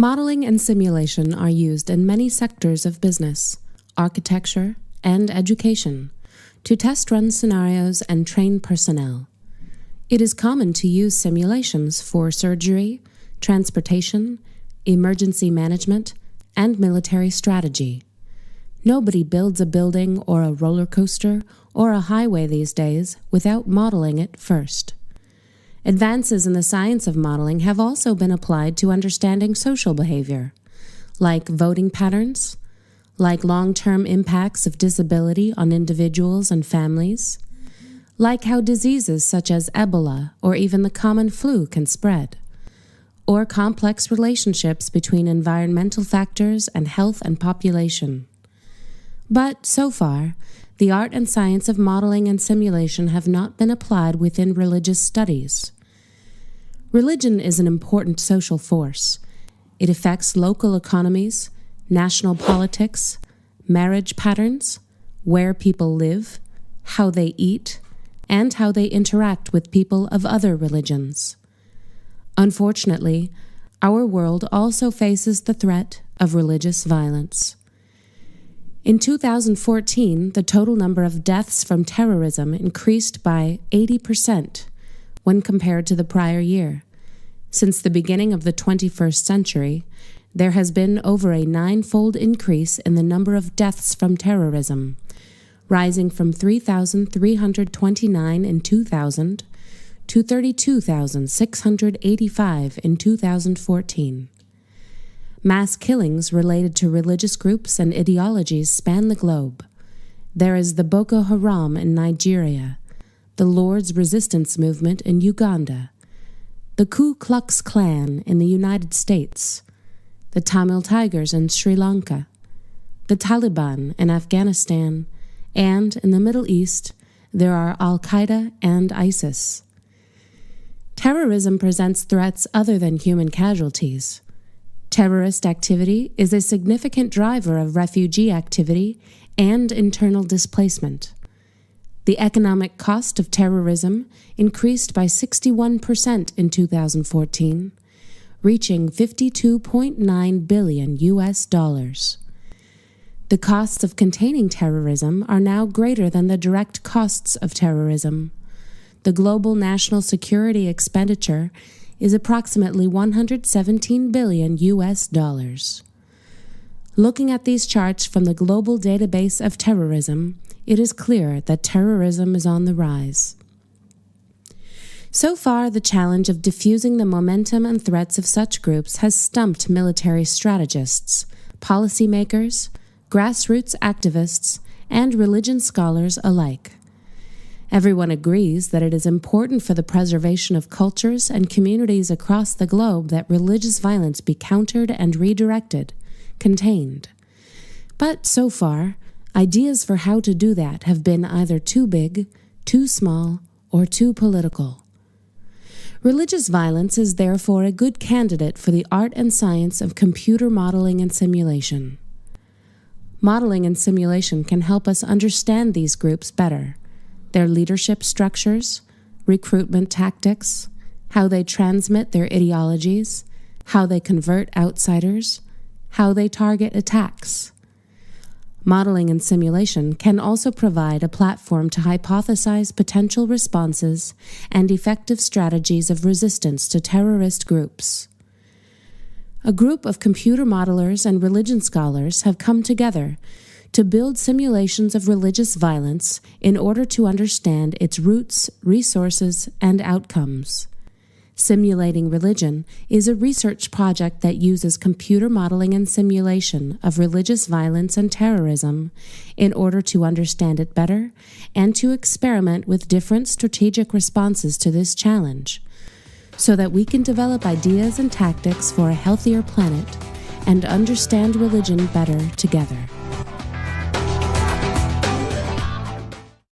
Modeling and simulation are used in many sectors of business, architecture, and education to test run scenarios and train personnel. It is common to use simulations for surgery, transportation, emergency management, and military strategy. Nobody builds a building or a roller coaster or a highway these days without modeling it first. Advances in the science of modeling have also been applied to understanding social behavior, like voting patterns, like long-term impacts of disability on individuals and families, like how diseases such as Ebola or even the common flu can spread, or complex relationships between environmental factors and health and population. But so far, the art and science of modeling and simulation have not been applied within religious studies. Religion is an important social force. It affects local economies, national politics, marriage patterns, where people live, how they eat, and how they interact with people of other religions. Unfortunately, our world also faces the threat of religious violence. In 2014, the total number of deaths from terrorism increased by 80% when compared to the prior year. Since the beginning of the 21st century, there has been over a 9-fold increase in the number of deaths from terrorism, rising from 3,329 in 2000 to 32,685 in 2014. Mass killings related to religious groups and ideologies span the globe. There is the Boko Haram in Nigeria, the Lord's Resistance Movement in Uganda, the Ku Klux Klan in the United States, the Tamil Tigers in Sri Lanka, the Taliban in Afghanistan, and in the Middle East, there are Al-Qaeda and ISIS. Terrorism presents threats other than human casualties. Terrorist activity is a significant driver of refugee activity and internal displacement. The economic cost of terrorism increased by 61% in 2014, reaching $52.9 billion. The costs of containing terrorism are now greater than the direct costs of terrorism. The global national security expenditure is approximately $117 billion. Looking at these charts from the Global Database of Terrorism, it is clear that terrorism is on the rise. So far, the challenge of diffusing the momentum and threats of such groups has stumped military strategists, policymakers, grassroots activists, and religion scholars alike. Everyone agrees that it is important for the preservation of cultures and communities across the globe that religious violence be countered and redirected, contained. But so far, ideas for how to do that have been either too big, too small, or too political. Religious violence is therefore a good candidate for the art and science of computer modeling and simulation. Modeling and simulation can help us understand these groups better, their leadership structures, recruitment tactics, how they transmit their ideologies, how they convert outsiders, how they target attacks. Modeling and simulation can also provide a platform to hypothesize potential responses and effective strategies of resistance to terrorist groups. A group of computer modelers and religion scholars have come together to build simulations of religious violence in order to understand its roots, resources, and outcomes. Simulating Religion is a research project that uses computer modeling and simulation of religious violence and terrorism in order to understand it better and to experiment with different strategic responses to this challenge, so that we can develop ideas and tactics for a healthier planet and understand religion better together.